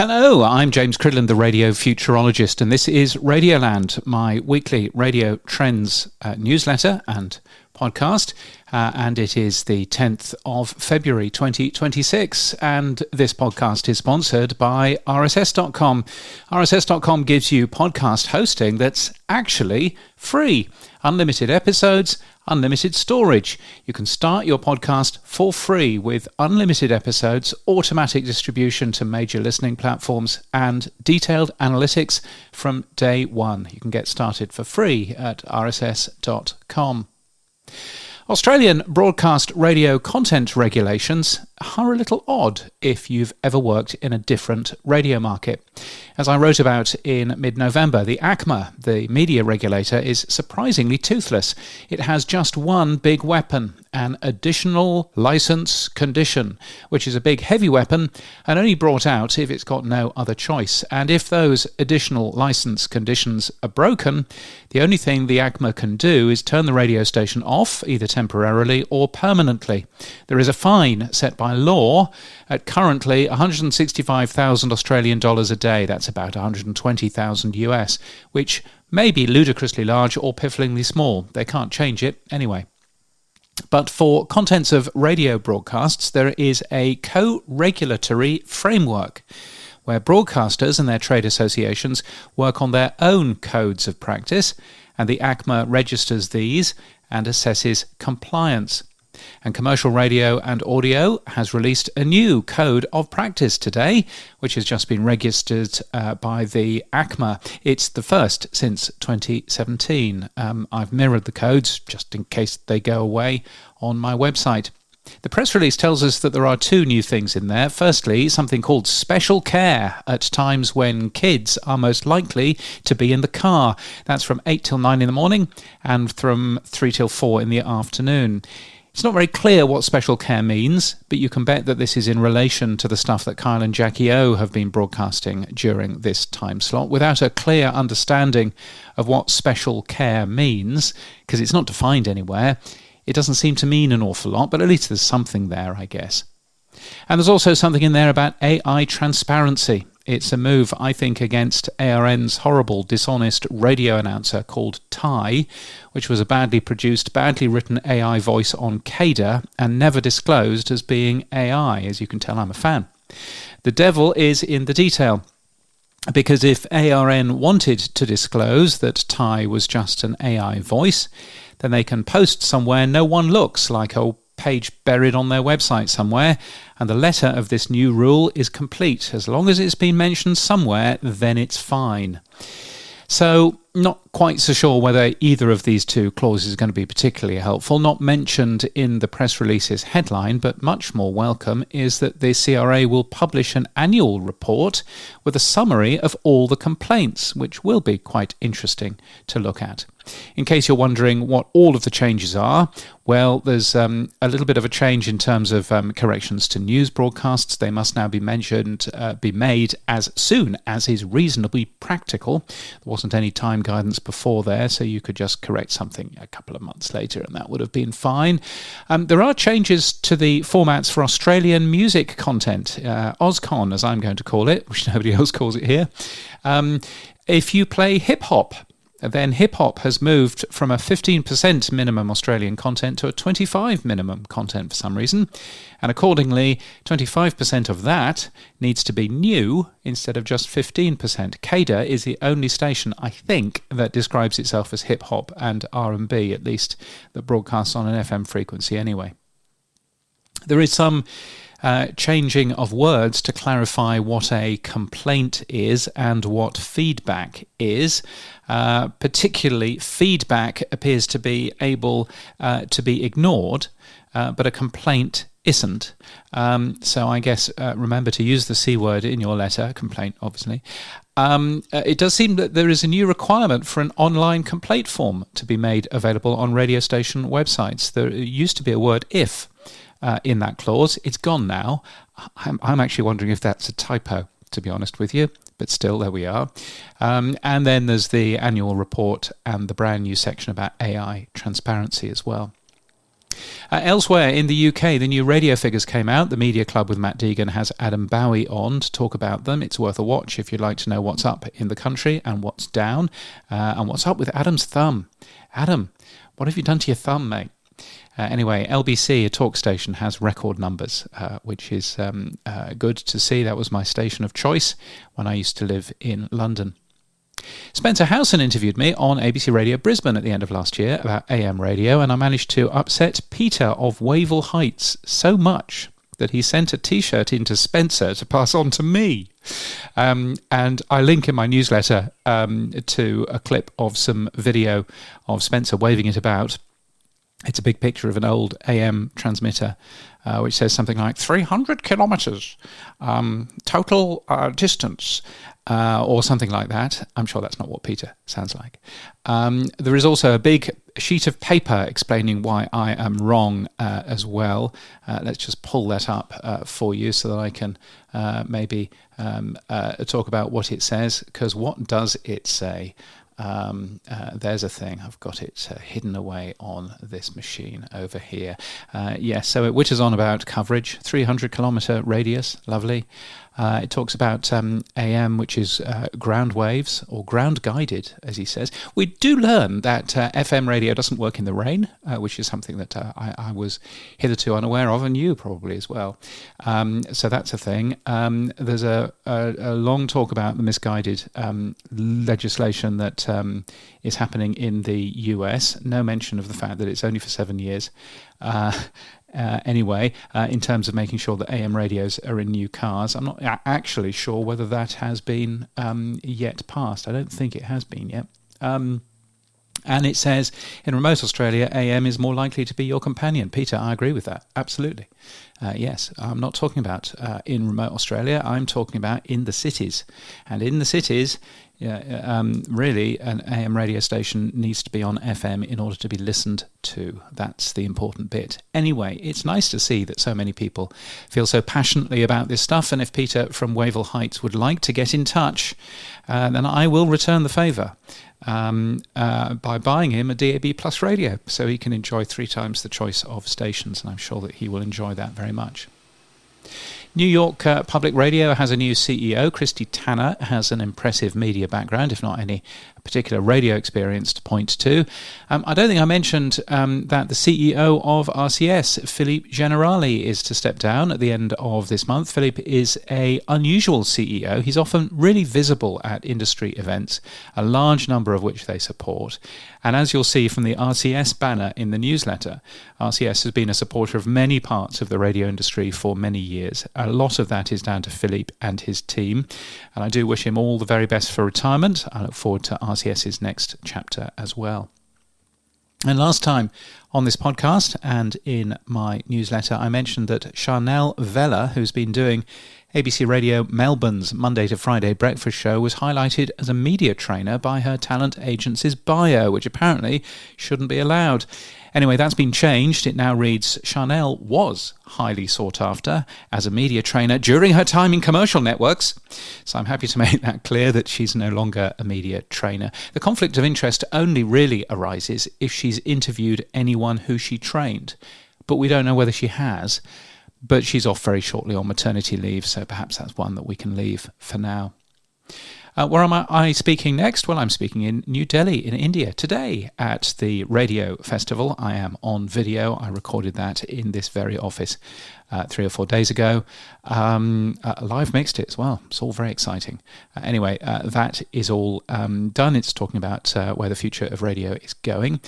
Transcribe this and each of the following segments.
Hello, I'm James Cridland, the radio futurologist, and this is Radioland, my weekly radio trends newsletter and podcast, and it is the 10th of February 2026, and this podcast is sponsored by RSS.com. RSS.com gives you podcast hosting that's actually free. Unlimited episodes, unlimited storage. You can start your podcast for free with unlimited episodes, automatic distribution to major listening platforms, and detailed analytics from day one. You can get started for free at rss.com. Australian broadcast radio content regulations are a little odd if you've ever worked in a different radio market. As I wrote about in mid-November, the ACMA, the media regulator, is surprisingly toothless. It has just one big weapon, an additional license condition, which is a big heavy weapon and only brought out if it's got no other choice. And if those additional license conditions are broken, the only thing the ACMA can do is turn the radio station off, either temporarily or permanently. There is a fine set by law at currently 165,000 Australian dollars a day. That's about 120,000 US, which may be ludicrously large or pifflingly small. They can't change it anyway. But for contents of radio broadcasts, there is a co-regulatory framework where broadcasters and their trade associations work on their own codes of practice, and the ACMA registers these and assesses compliance. And Commercial Radio and Audio has released a new code of practice today, which has just been registered by the ACMA. It's the first since 2017. I've mirrored the codes just in case they go away on my website. The press release tells us that there are two new things in there. Firstly, something called special care at times when kids are most likely to be in the car. That's from 8 till 9 in the morning and from 3 till 4 in the afternoon. It's not very clear what special care means, but you can bet that this is in relation to the stuff that Kyle and Jackie O have been broadcasting during this time slot. Without a clear understanding of what special care means, because it's not defined anywhere, it doesn't seem to mean an awful lot, but at least there's something there, I guess. And there's also something in there about AI transparency. It's a move, I think, against ARN's horrible, dishonest radio announcer called Ty, which was a badly produced, badly written AI voice on CADA and never disclosed as being AI. As you can tell, I'm a fan. The devil is in the detail. Because if ARN wanted to disclose that Ty was just an AI voice, then they can post somewhere no one looks, like a page buried on their website somewhere, and the letter of this new rule is complete. As long as it's been mentioned somewhere, then it's fine. So, not quite so sure whether either of these two clauses is going to be particularly helpful. Not mentioned in the press release's headline, but much more welcome, is that the CRA will publish an annual report with a summary of all the complaints, which will be quite interesting to look at. In case you're wondering what all of the changes are, well, there's a little bit of a change in terms of corrections to news broadcasts. They must now be made as soon as is reasonably practical. There wasn't any time guidance before there, so you could just correct something a couple of months later and that would have been fine. There are changes to the formats for Australian music content, Ozcon as I'm going to call it, which nobody else calls it here. If you play hip-hop, then hip-hop has moved from a 15% minimum Australian content to a 25% minimum content for some reason, and accordingly 25% of that needs to be new instead of just 15%. CADA is the only station, I think, that describes itself as hip-hop and R&B, at least that broadcasts on an FM frequency anyway. There is some changing of words to clarify what a complaint is and what feedback is. Particularly, feedback appears to be able to be ignored, but a complaint isn't. So I guess remember to use the C word in your letter, complaint obviously. It does seem that there is a new requirement for an online complaint form to be made available on radio station websites. There used to be a word if in that clause. It's gone now. I'm actually wondering if that's a typo, to be honest with you, but still, there we are. And then there's the annual report and the brand new section about AI transparency as well. Elsewhere in the UK, the new radio figures came out. The Media Club with Matt Deegan has Adam Bowie on to talk about them. It's worth a watch if you'd like to know what's up in the country and what's down, and what's up with Adam's thumb. Adam, what have you done to your thumb, mate? Anyway, LBC, a talk station, has record numbers, which is good to see. That was my station of choice when I used to live in London. Spencer Howson interviewed me on ABC Radio Brisbane at the end of last year about AM radio, and I managed to upset Peter of Wavell Heights so much that he sent a T-shirt into Spencer to pass on to me. And I link in my newsletter to a clip of some video of Spencer waving it about. It's a big picture of an old AM transmitter, which says something like 300 kilometres, total distance, or something like that. I'm sure that's not what Peter sounds like. There is also a big sheet of paper explaining why I am wrong as well. Let's just pull that up for you so that I can maybe talk about what it says, because what does it say? There's a thing. I've got it hidden away on this machine over here. Yes, so it whitters on about coverage, 300 kilometre radius, lovely. It talks about AM, which is ground waves, or ground guided, as he says. We do learn that FM radio doesn't work in the rain, which is something that I was hitherto unaware of, and you probably as well. So that's a thing. There's a long talk about the misguided legislation that is happening in the US. No mention of the fact that it's only for 7 years. Anyway, in terms of making sure that AM radios are in new cars, I'm not actually sure whether that has been yet passed. I don't think it has been yet. And it says, in remote Australia, AM is more likely to be your companion. Peter, I agree with that. Absolutely. Yes, I'm not talking about in remote Australia. I'm talking about in the cities. And in the cities, really, an AM radio station needs to be on FM in order to be listened to. That's the important bit. Anyway, it's nice to see that so many people feel so passionately about this stuff. And if Peter from Wavell Heights would like to get in touch, then I will return the favour by buying him a DAB Plus radio so he can enjoy 3 times the choice of stations. And I'm sure that he will enjoy that very much. New York Public Radio has a new CEO. Christy Tanner has an impressive media background, if not any particular radio experience to point to. I don't think I mentioned that the CEO of RCS, Philippe Generali, is to step down at the end of this month. Philippe is an unusual CEO. He's often really visible at industry events, a large number of which they support. And as you'll see from the RCS banner in the newsletter, RCS has been a supporter of many parts of the radio industry for many years. A lot of that is down to Philippe and his team. And I do wish him all the very best for retirement. I look forward to RCS's next chapter as well. And last time on this podcast and in my newsletter, I mentioned that Charnel Vella, who's been doing ABC Radio Melbourne's Monday to Friday breakfast show, was highlighted as a media trainer by her talent agency's bio, which apparently shouldn't be allowed. Anyway, that's been changed. It now reads, Charnel was highly sought after as a media trainer during her time in commercial networks. So I'm happy to make that clear that she's no longer a media trainer. The conflict of interest only really arises if she's interviewed anyone who she trained. But we don't know whether she has. But she's off very shortly on maternity leave, so perhaps that's one that we can leave for now. Where am I speaking next? Well, I'm speaking in New Delhi in India today at the Radio Festival. I am on video. I recorded that in this very office 3 or 4 days ago. Live mixed it as well. It's all very exciting. Anyway, that is all done. It's talking about where the future of radio is going.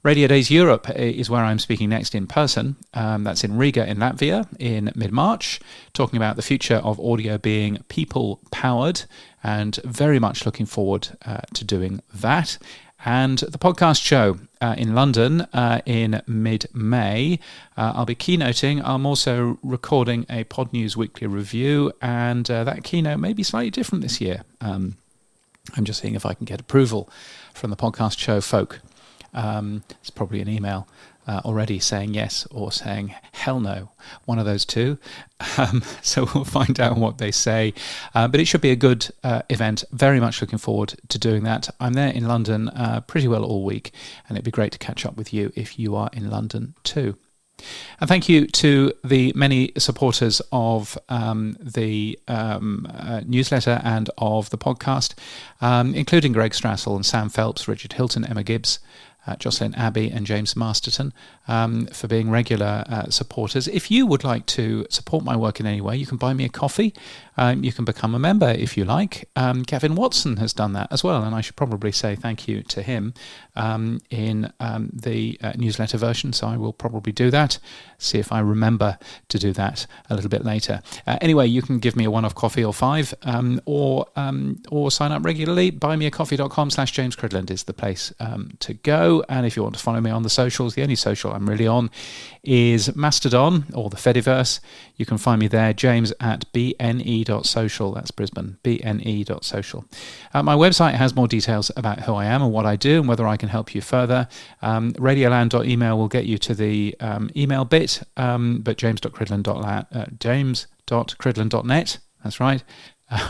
Radio Days Europe is where I'm speaking next in person. That's in Riga in Latvia in mid-March, talking about the future of audio being people-powered, and very much looking forward to doing that. And the podcast show in London in mid-May. I'll be keynoting. I'm also recording a Pod News Weekly review, and that keynote may be slightly different this year. I'm just seeing if I can get approval from the podcast show folk. It's probably an email already saying yes or saying hell no, one of those two. So we'll find out what they say. But it should be a good event. Very much looking forward to doing that. I'm there in London pretty well all week, and it'd be great to catch up with you if you are in London too. And thank you to the many supporters of the newsletter and of the podcast, including Greg Strassel and Sam Phelps, Richard Hilton, Emma Gibbs, Jocelyn Abbey and James Masterton, for being regular supporters. If you would like to support my work in any way, you can buy me a coffee. You can become a member if you like. Gavin Watson has done that as well, and I should probably say thank you to him in the newsletter version, so I will probably do that. See if I remember to do that a little bit later. Anyway, you can give me a one-off coffee or five, or sign up regularly. Buymeacoffee.com/James Cridland is the place to go. And if you want to follow me on the socials, the only social I'm really on is Mastodon or the Fediverse. You can find me there, James at bne.social. That's Brisbane, bne.social. My website has more details about who I am and what I do and whether I can help you further. Radioland.email will get you to the email bit, but james.cridland.net, that's right,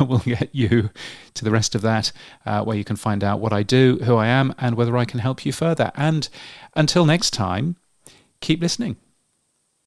will get you to the rest of that, where you can find out what I do, who I am, and whether I can help you further. And until next time, keep listening.